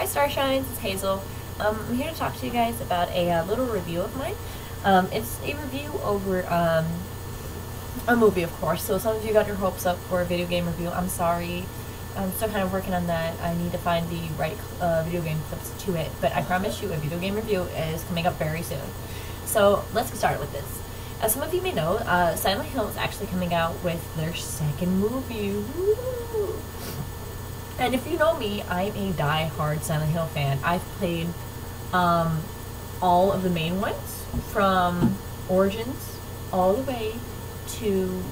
Hi Starshines, it's Hazel. I'm here to talk to you guys about a little review of mine. It's a review over a movie, of course, so some of you got your hopes up for a video game review. I'm sorry. I'm still kind of working on that. I need to find the right video game clips to it, but I promise you a video game review is coming up very soon. So let's get started with this. As some of you may know, Silent Hill is actually coming out with their second movie. Woo! And if you know me, I'm a die-hard Silent Hill fan. I've played all of the main ones, from Origins all the way to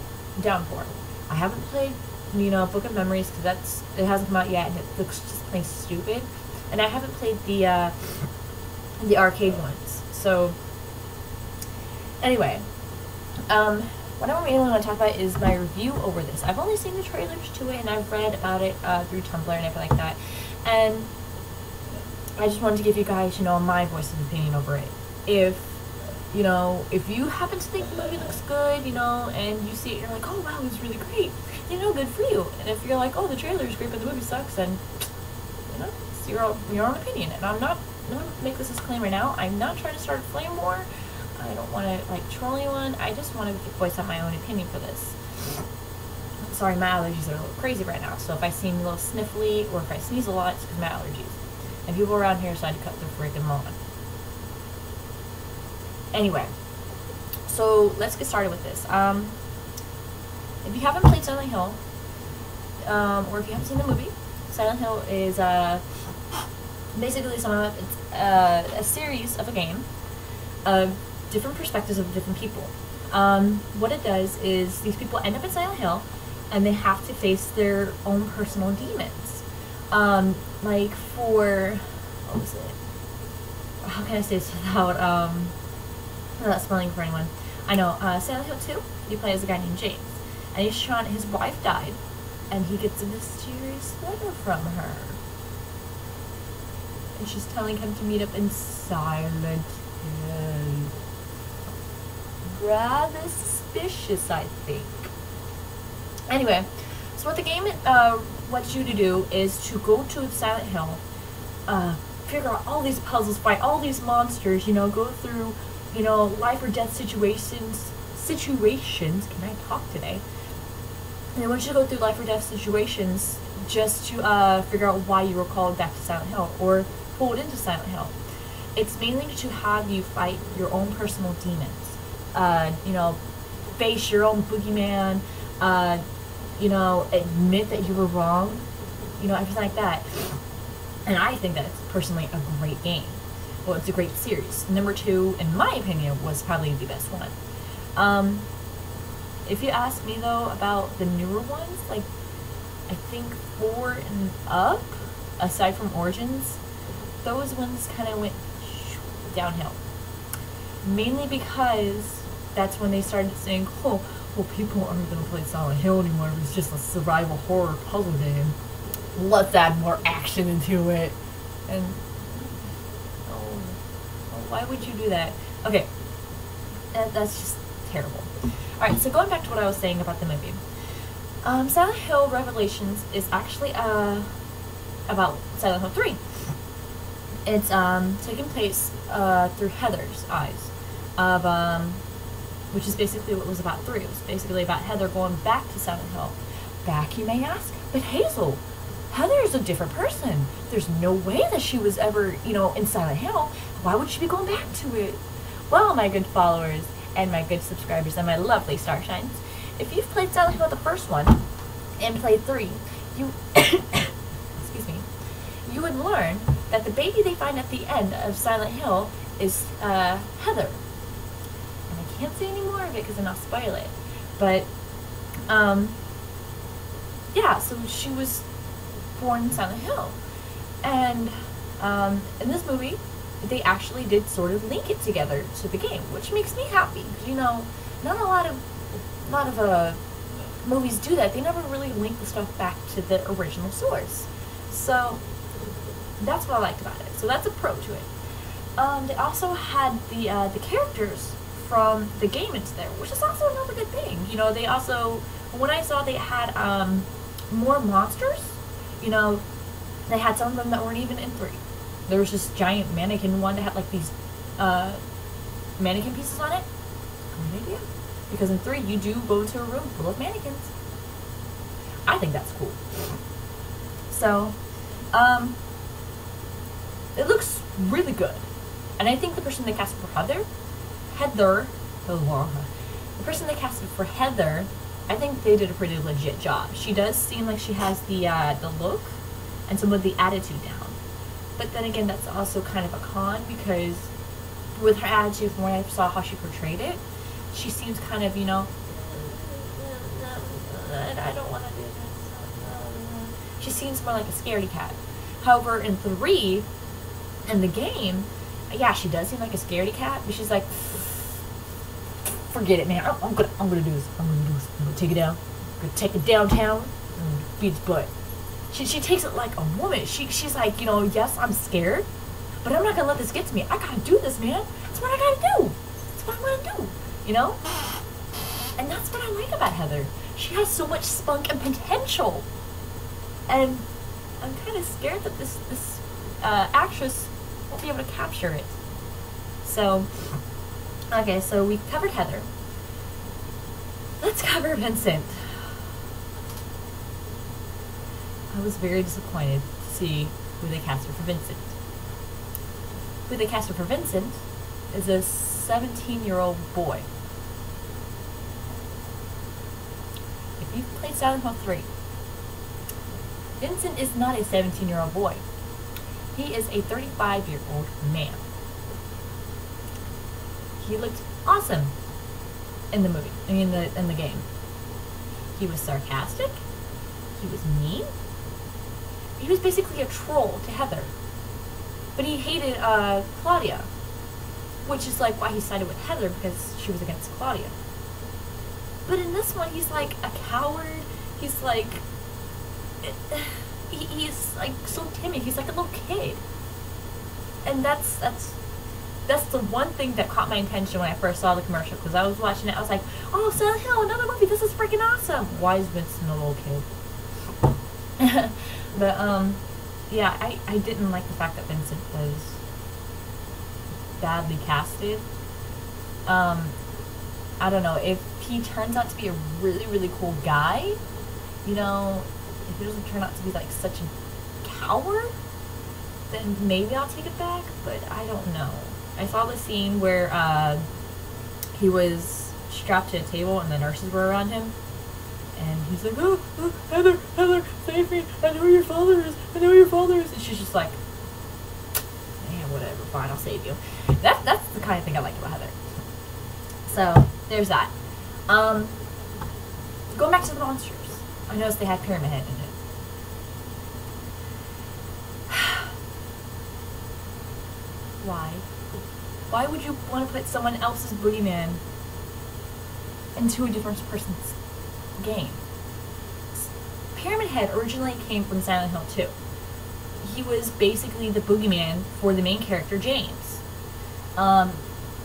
Downpour. I haven't played, Book of Memories, because it hasn't come out yet, and it looks just plain stupid. And I haven't played the arcade ones. So anyway, what I really want to talk about is my review over this. I've only seen the trailers to it, and I've read about it through Tumblr and everything like that. And I just wanted to give you guys, my voice of opinion over it. If you happen to think the movie looks good, and you see it, you're like, oh wow, it's really great, good for you. And if you're like, oh, the trailer is great, but the movie sucks, then, it's your own opinion. And I'm not going to make this disclaimer now. I'm not trying to start a flame war. I don't want to, troll anyone. I just want to voice out my own opinion for this. Sorry, my allergies are a little crazy right now, so if I seem a little sniffly, or if I sneeze a lot, it's because of my allergies. And people around here decide to cut their freaking lawn. Anyway, so let's get started with this. If you haven't played Silent Hill, or if you haven't seen the movie, Silent Hill is basically it's a series of a game of different perspectives of different people. What it does is these people end up in Silent Hill, and they have to face their own personal demons. Like for, what was it? How can I say this without spelling for anyone? I know, Silent Hill 2, you play as a guy named James, and his wife died, and he gets a mysterious letter from her. And she's telling him to meet up in Silent Hill. Rather suspicious, I think. Anyway, so what the game wants you to do is to go to Silent Hill, figure out all these puzzles, fight all these monsters, go through, life or death situations, can I talk today? And I want you to go through life or death situations just to figure out why you were called back to Silent Hill, or pulled into Silent Hill. It's mainly to have you fight your own personal demons. Face your own boogeyman, admit that you were wrong, everything like that. And I think that it's personally a great game. Well, it's a great series. Number 2, in my opinion, was probably the best one. If you ask me, though, about the newer ones, like, I think 4 and up, aside from Origins, those ones kind of went downhill. Mainly because that's when they started saying, oh, well, people aren't going to play Silent Hill anymore. It's just a survival horror puzzle game. Let's add more action into it. And, why would you do that? Okay, that's just terrible. Alright, so going back to what I was saying about the movie. Silent Hill Revelations is actually about Silent Hill 3. It's taking place through Heather's eyes, which is basically what it was about 3. It was basically about Heather going back to Silent Hill. Back, you may ask? But Hazel, Heather is a different person. There's no way that she was ever, in Silent Hill. Why would she be going back to it? Well, my good followers, and my good subscribers, and my lovely Starshines, if you've played Silent Hill the first one, and played 3, you, excuse me, you would learn that the baby they find at the end of Silent Hill is Heather. And I can't say any more of it because then I'll spoil it. But, yeah, so she was born in Silent Hill. And in this movie, they actually did sort of link it together to the game, which makes me happy. Not a lot of movies do that. They never really link the stuff back to the original source. So that's what I liked about it. So that's a pro to it. They also had the characters from the game into there, which is also another good thing. They also, when I saw they had more monsters, they had some of them that weren't even in 3. There was this giant mannequin one that had like these mannequin pieces on it. Good idea. Because in 3 you do go into a room full of mannequins. I think that's cool. So, it looks really good. And I think the person they casted for Heather, the person they casted for Heather, I think they did a pretty legit job. She does seem like she has the look and some of the attitude down. But then again, that's also kind of a con, because with her attitude, from what I saw how she portrayed it, she seems kind of, you know, I don't want to do this. She seems more like a scaredy cat. However, in 3, in the game, yeah, she does seem like a scaredy cat, but she's like, forget it, man. I'm gonna do this. I'm gonna take it down. I'm gonna take it downtown and beat its butt. She takes it like a woman. She's like, you know, yes, I'm scared, but I'm not gonna let this get to me. I gotta do this, man. That's what I gotta do. That's what I'm gonna do. You know? And that's what I like about Heather. She has so much spunk and potential. And I'm kind of scared that this actress won't be able to capture it. So, okay, so we covered Heather. Let's cover Vincent. I was very disappointed to see who they casted for Vincent. Who they casted for Vincent is a 17-year-old boy. If you've played Silent Hill 3, Vincent is not a 17-year-old boy. He is a 35-year-old man. He looked awesome in the movie, in the game. He was sarcastic. He was mean. He was basically a troll to Heather. But he hated Claudia, which is like why he sided with Heather, because she was against Claudia. But in this one, he's like a coward. He's like, he's like so timid. He's like a little kid. And that's the one thing that caught my attention when I first saw the commercial, because I was watching it. I was like, oh, Silent Hill, another movie. This is freaking awesome. Why is Vincent a little kid? But yeah, I didn't like the fact that Vincent was badly casted. I don't know, if he turns out to be a really, really cool guy, you know, if he doesn't turn out to be like such a coward, then maybe I'll take it back, but I don't know. I saw the scene where he was strapped to a table and the nurses were around him, and he's like, oh, Heather, save me, I know who your father is, and she's just like, yeah, whatever, fine, I'll save you. That's the kind of thing I like about Heather. So, there's that. Going back to the monsters, I noticed they had Pyramid Head in it. Why? Why would you want to put someone else's boogeyman into a different person's game? Pyramid Head originally came from Silent Hill 2. He was basically the boogeyman for the main character, James.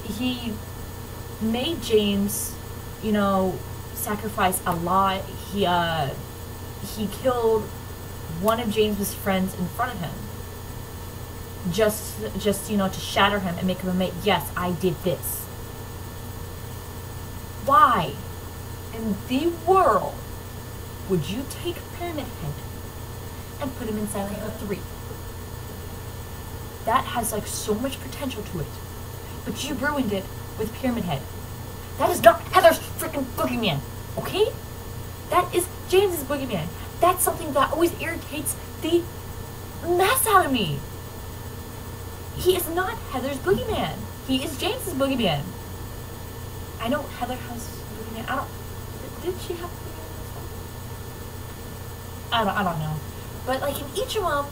He made James, you know, sacrifice a lot. He killed one of James's friends in front of him. Just, you know, to shatter him and make him admit, yes, I did this. Why in the world would you take Pyramid Head and put him in Silent Hill 3? That has like so much potential to it, but you ruined it with Pyramid Head. That is not Heather's freaking boogeyman, okay? That is James's boogeyman. That's something that always irritates the mess out of me. He is not Heather's boogeyman. He is James's boogeyman. I know Heather has boogeyman. I don't. Did she have boogeyman in this one? I don't know. But like in each of them,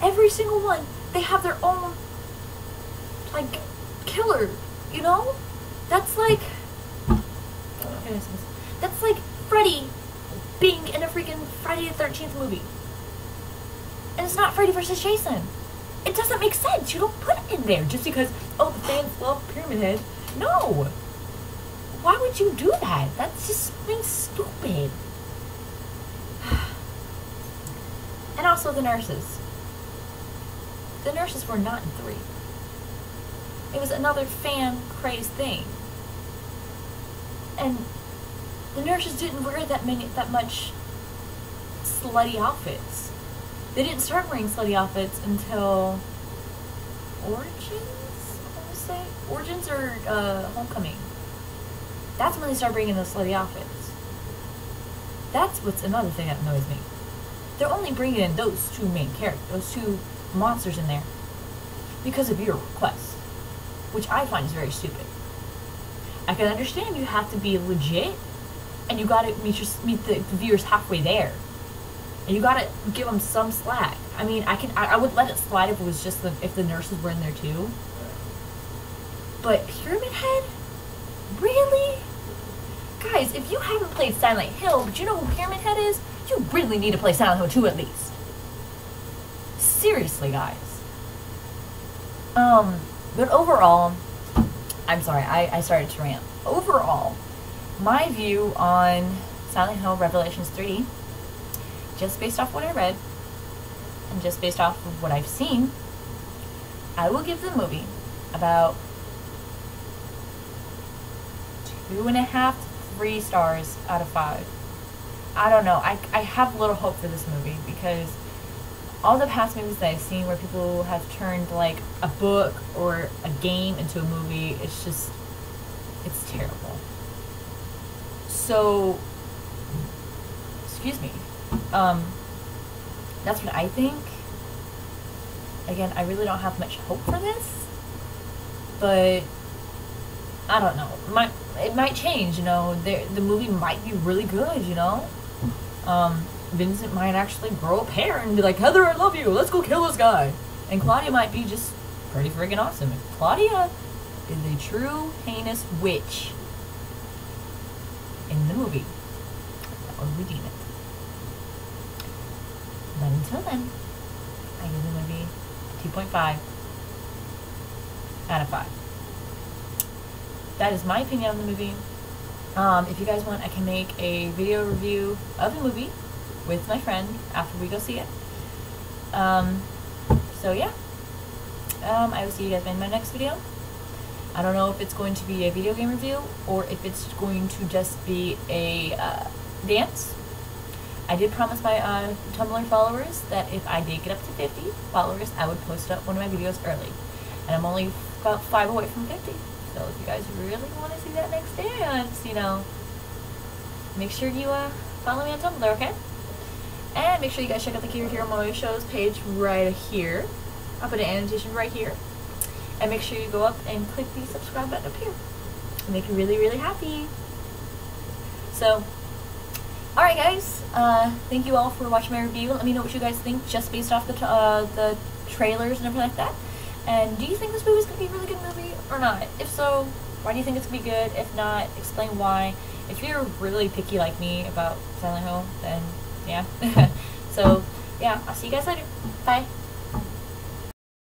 every single one, they have their own like killer. You know? That's like. That's like Freddy being in a freaking Friday the 13th movie. And it's not Freddy versus Jason. It doesn't make sense. You don't put it in there just because, oh, the fans love Pyramid Head. No. Why would you do that? That's just plain stupid. And also the nurses. The nurses were not in 3. It was another fan-crazed thing. And the nurses didn't wear that much slutty outfits. They didn't start wearing slutty outfits until Origins, I want to say? Origins or Homecoming. That's when they start bringing those slutty outfits. That's what's another thing that annoys me. They're only bringing in those 2 main characters, those 2 monsters in there because of your request, which I find is very stupid. I can understand you have to be legit, and you gotta meet the viewers halfway there, and you gotta give them some slack. I mean, I would let it slide if it was just if the nurses were in there too. But Pyramid Head, really? Guys, if you haven't played Silent Hill, but you know who Pyramid Head is, you really need to play Silent Hill 2 at least. Seriously, guys. But overall, I'm sorry, I started to rant. Overall, my view on Silent Hill Revelations 3, just based off what I read, and just based off of what I've seen, I will give the movie about 2.5 to 3 stars out of 5. I don't know, I have little hope for this movie, because all the past movies that I've seen where people have turned like a book or a game into a movie, it's terrible. So, excuse me, that's what I think. Again, I really don't have much hope for this, but I don't know, it might change, you know, the movie might be really good, you know. Vincent might actually grow a pair and be like, Heather, I love you, let's go kill this guy. And Claudia might be just pretty freaking awesome. And Claudia is a true heinous witch in the movie. That would redeem it. But until then, I give the movie 2.5 out of 5. That is my opinion on the movie. If you guys want, I can make a video review of the movie with my friend after we go see it. So yeah, I will see you guys in my next video. I don't know if it's going to be a video game review or if it's going to just be a dance. I did promise my Tumblr followers that if I did get up to 50 followers, I would post up one of my videos early. And I'm only about 5 away from 50. So if you guys really want to see that next dance, you know, make sure you follow me on Tumblr, okay? And make sure you guys check out the Kira Hero Moe Shows page right here. I'll put an annotation right here. And make sure you go up and click the subscribe button up here. It'll make you really, really happy. So, alright guys, thank you all for watching my review. Let me know what you guys think just based off the trailers and everything like that. And do you think this movie is going to be a really good movie or not? If so, why do you think it's going to be good? If not, explain why. If you're really picky like me about Silent Hill, then yeah. So, yeah, I'll see you guys later. Bye.